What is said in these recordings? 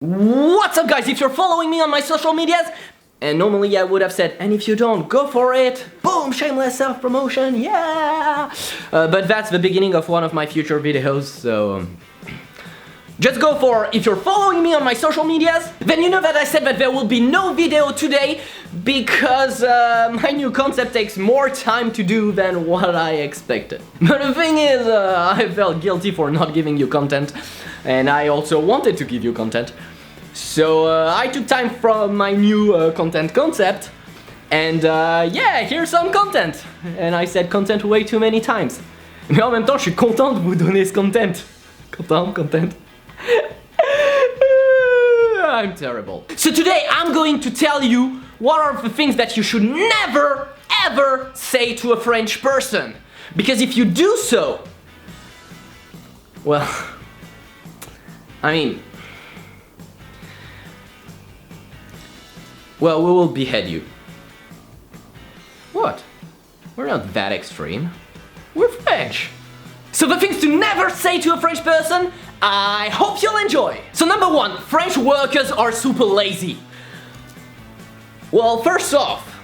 What's up, guys? If you're following me on my social medias, and normally I would have said, and if you don't, go for it, boom, shameless self-promotion, yeah! But that's the beginning of one of my future videos, so just go for, if you're following me on my social medias, then you know that I said that there will be no video today because my new concept takes more time to do than what I expected. But the thing is, I felt guilty for not giving you content, and I also wanted to give you content. So I took time from my new content concept, and yeah, here's some content. And I said content way too many times. Mais en même temps, je suis content de vous donner ce content. Content. I'm terrible. So today I'm going to tell you what are the things that you should never ever say to a French person. Because if you do so, well, I mean, well, we will behead you. What? We're not that extreme. We're French. So the things to never say to a French person, I hope you'll enjoy. So number one, French workers are super lazy. Well, first off,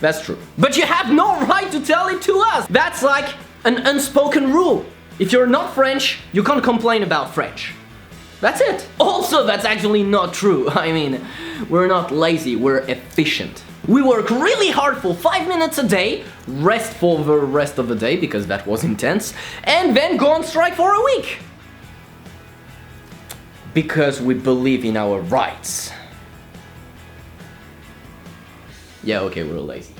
that's true. But you have no right to tell it to us. That's like an unspoken rule. If you're not French, you can't complain about French. That's it. Also, that's actually not true. I mean, we're not lazy, we're efficient. We work really hard for 5 minutes a day, rest for the rest of the day because that was intense, and then go on strike for a week. Because we believe in our rights. Yeah, okay, we're lazy.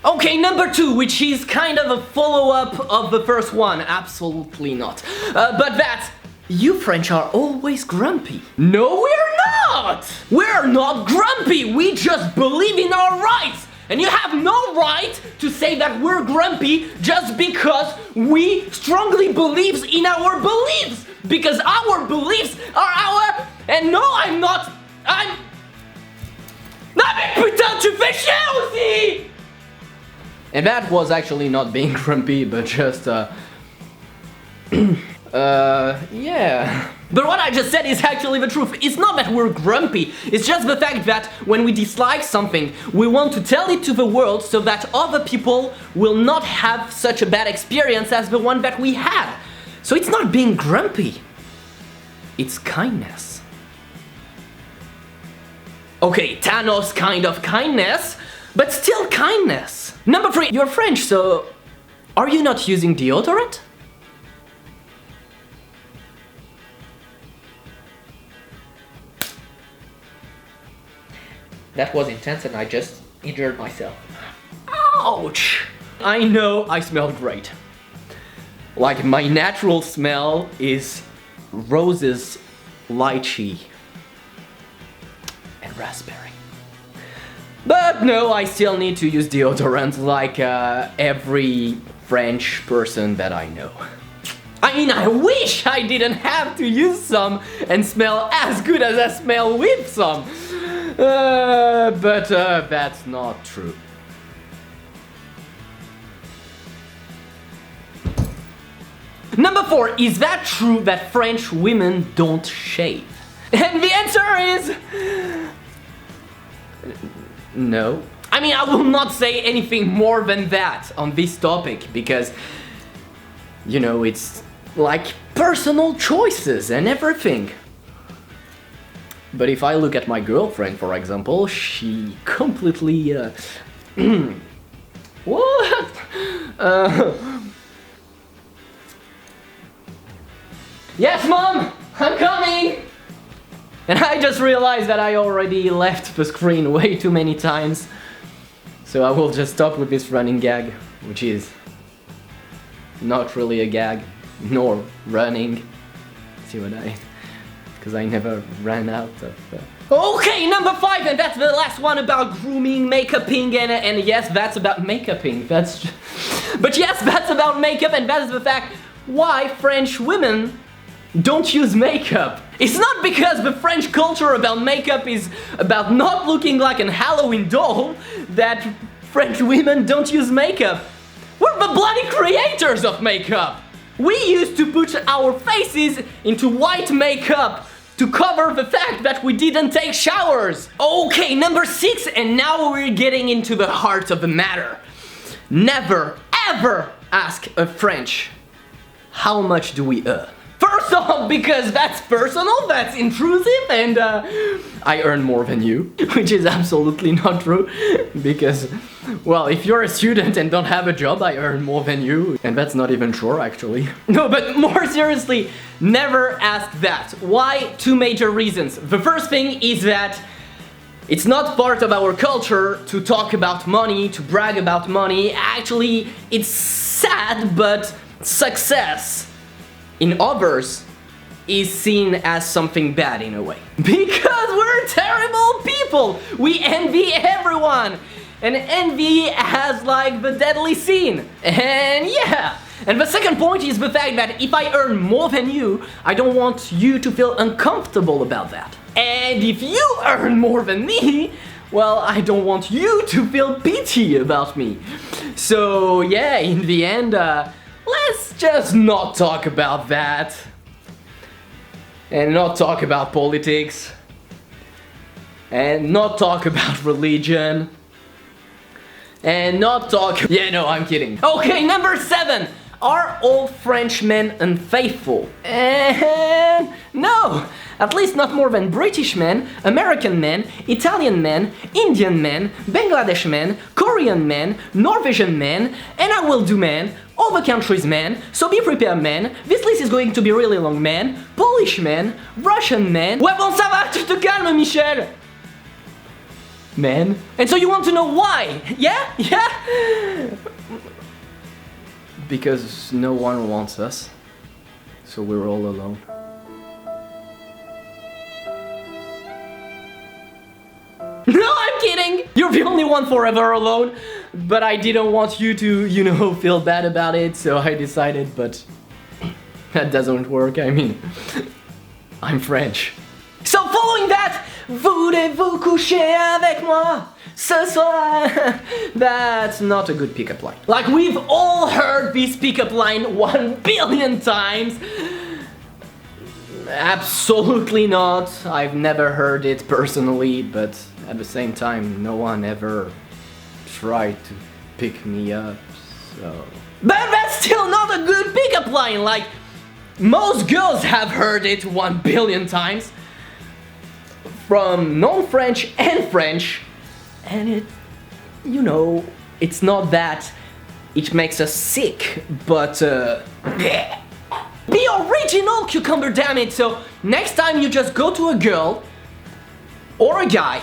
Okay, number two, which is kind of a follow-up of the first one. Absolutely not. But that's, you French are always grumpy. No, we're not! We're not grumpy, we just believe in our rights! And you have no right to say that we're grumpy just because we strongly believe in our beliefs! Because our beliefs are our... And no, I'm not... I'm... Non mais putain, tu fais chier aussi! And that was actually not being grumpy, but just, yeah. But what I just said is actually the truth. It's not that we're grumpy, it's just the fact that when we dislike something, we want to tell it to the world so that other people will not have such a bad experience as the one that we had. So it's not being grumpy, it's kindness. Okay, Thanos kind of kindness, but still kindness. Number three, you're French, so are you not using deodorant? That was intense and I just injured myself. Ouch! I know I smell great. Like my natural smell is roses, lychee, and raspberry. But no, I still need to use deodorant like every French person that I know. I mean, I wish I didn't have to use some and smell as good as I smell with some. But that's not true. Number four, is that true that French women don't shave? And the answer is... no. I mean, I will not say anything more than that on this topic because, you know, it's like personal choices and everything. But if I look at my girlfriend, for example, she completely, what? Yes, Mom! I'm coming! And I just realized that I already left the screen way too many times. So I will just stop with this running gag, which is not really a gag, nor running. See what because I never ran out of... Okay, number five, and that's the last one about grooming, makeuping, and yes, that's about makeuping. But yes, that's about makeup, and that's the fact why French women don't use makeup. It's not because the French culture about makeup is about not looking like an Halloween doll that French women don't use makeup. We're the bloody creators of makeup. We used to put our faces into white makeup to cover the fact that we didn't take showers. Okay, number 6, and now we're getting into the heart of the matter. Never, ever ask a French, how much do we earn? First off, because that's personal, that's intrusive, and I earn more than you, which is absolutely not true, because, well, if you're a student and don't have a job, I earn more than you, and that's not even true, actually. No, but more seriously, never ask that. Why? 2 major reasons. The first thing is that it's not part of our culture to talk about money, to brag about money. Actually, it's sad, but success in others is seen as something bad in a way. Because we're terrible people! We envy everyone! And envy has like the deadly sin. And yeah! And the second point is the fact that if I earn more than you, I don't want you to feel uncomfortable about that. And if you earn more than me, well, I don't want you to feel pity about me. So yeah, in the end, let's just not talk about that. And not talk about politics. And not talk about religion. And not talk... Yeah, no, I'm kidding. Okay, number 7. Are all Frenchmen unfaithful? And no! At least not more than British men, American men, Italian men, Indian men, Bangladesh men, Korean men, Norwegian men, and I will do men, other countries men, so be prepared men, this list is going to be really long men, Polish men, Russian men... Ouais bon ça va, tu te calmes Michel! Men. And so you want to know why? Yeah? Yeah? Because no one wants us, so we're all alone. No, I'm kidding! You're the only one forever alone, but I didn't want you to, you know, feel bad about it, so I decided, but that doesn't work, I mean, I'm French. So following that, voulez-vous coucher avec moi ce soir? That's not a good pickup line. Like, we've all heard this pickup line 1 billion times. Absolutely not. I've never heard it personally, but at the same time, no one ever tried to pick me up, so... But that's still not a good pickup line, like, most girls have heard it 1 billion times. From non-French and French, and it, you know, it's not that it makes us sick, but be original, cucumber, damn it. So next time you just go to a girl or a guy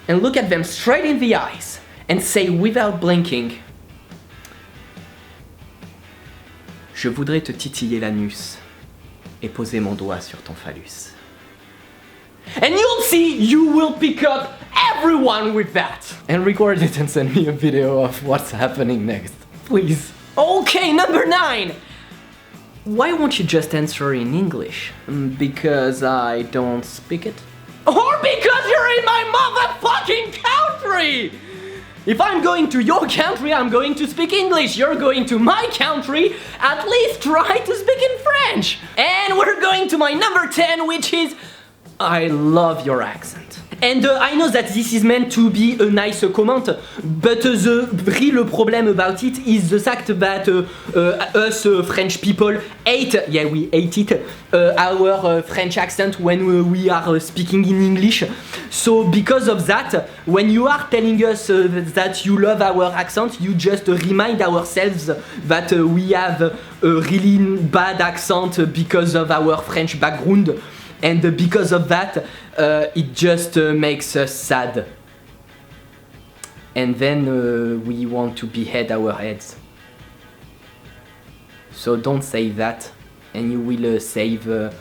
and look at them straight in the eyes and say without blinking, je voudrais te titiller l'anus et poser mon doigt sur ton phallus. And you'll see, you will pick up everyone with that. And record it and send me a video of what's happening next, please. Okay, number 9. Why won't you just answer in English? Because I don't speak it? Or because you're in my motherfucking country! If I'm going to your country, I'm going to speak English. You're going to my country, at least try to speak in French. And we're going to my number 10, which is... I love your accent. And I know that this is meant to be a nice comment, but the real problem about it is the fact that us French people hate, yeah, we hate it, our French accent when we are speaking in English. So because of that, when you are telling us that you love our accent, you just remind ourselves that we have a really bad accent because of our French background. And because of that, it just makes us sad. And then we want to behead our heads. So don't say that, and you will save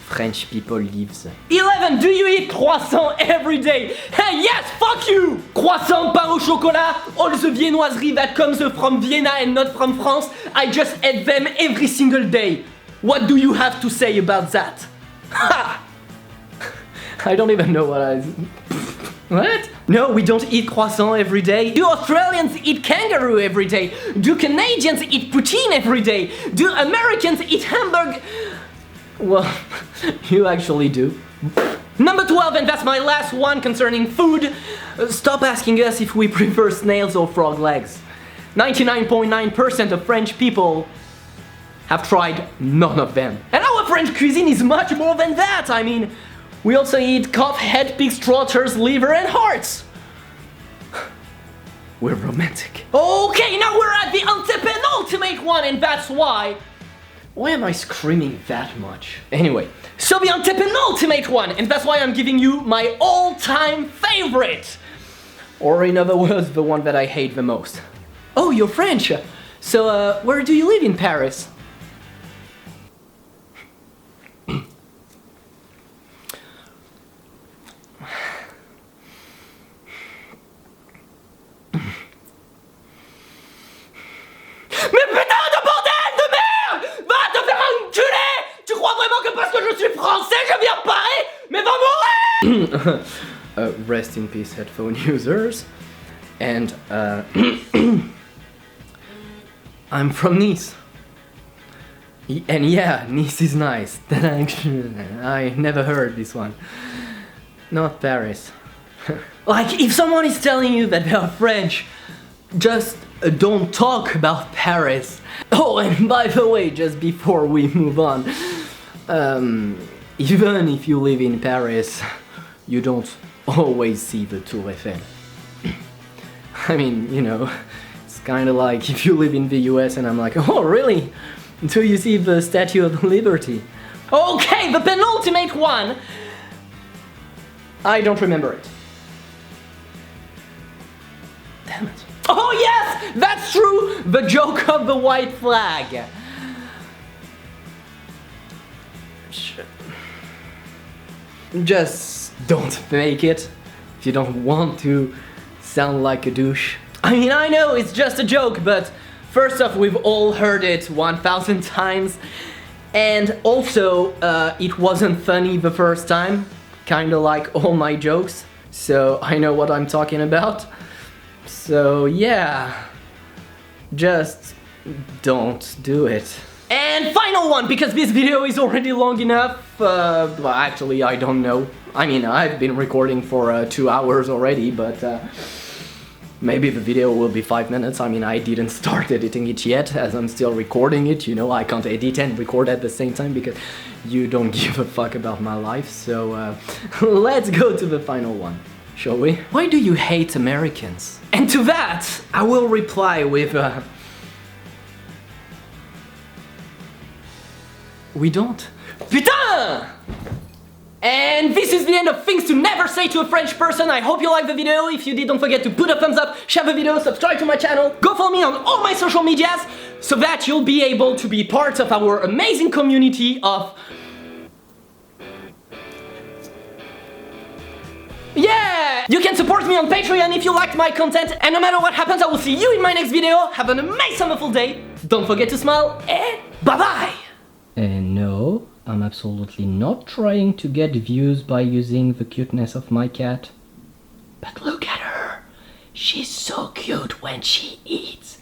French people lives. 11. Do you eat croissant every day? Hey, yes, fuck you! Croissant, pain au chocolat, all the viennoiserie that comes from Vienna and not from France, I just eat them every single day. What do you have to say about that? Ha! I don't even know what I... What? No, we don't eat croissant every day. Do Australians eat kangaroo every day? Do Canadians eat poutine every day? Do Americans eat hamburger? Well, you actually do. Number 12, and that's my last one concerning food. Stop asking us if we prefer snails or frog legs. 99.9% of French people have tried none of them. And our French cuisine is much more than that. I mean, we also eat calf head, pig's trotters, liver and hearts. We're romantic. Okay, now we're at the antepenultimate one, and that's why... Why am I screaming that much? Anyway, so the antepenultimate one, and that's why I'm giving you my all-time favorite. Or in other words, the one that I hate the most. Oh, you're French. So, where do you live in Paris? Mais putain de bordel de merde! Va te faire enculer! Tu crois vraiment que parce que je suis français, je viens de Paris? Mais va mourir! Rest in peace, headphone users. And, I'm from Nice. And yeah, Nice is nice. I never heard this one. Not Paris. Like, if someone is telling you that they are French, just don't talk about Paris. Oh, and by the way, just before we move on, even if you live in Paris, you don't always see the Tour Eiffel. I mean, you know, it's kind of like if you live in the US and I'm like, oh really? Until you see the Statue of Liberty. Okay, the penultimate one! I don't remember it. Damn it. Oh yes! That's true! The joke of the white flag. Shit. Just don't make it if you don't want to sound like a douche. I mean, I know it's just a joke, but first off, we've all heard it 1,000 times. And also, it wasn't funny the first time, kinda like all my jokes. So I know what I'm talking about. So yeah, just don't do it. And final one, because this video is already long enough. Well, actually, I don't know. I mean, I've been recording for 2 hours already, but maybe the video will be 5 minutes. I mean, I didn't start editing it yet, as I'm still recording it. You know, I can't edit and record at the same time because you don't give a fuck about my life. So let's go to the final one, shall we? Why do you hate Americans? And to that, I will reply with we don't. Putain! And this is the end of things to never say to a French person. I hope you liked the video. If you did, don't forget to put a thumbs up, share the video, subscribe to my channel, go follow me on all my social medias so that you'll be able to be part of our amazing community of... Yeah! You can support me on Patreon if you liked my content, and no matter what happens, I will see you in my next video. Have an amazing, wonderful day. Don't forget to smile, and bye-bye! And no, I'm absolutely not trying to get views by using the cuteness of my cat. But look at her. She's so cute when she eats.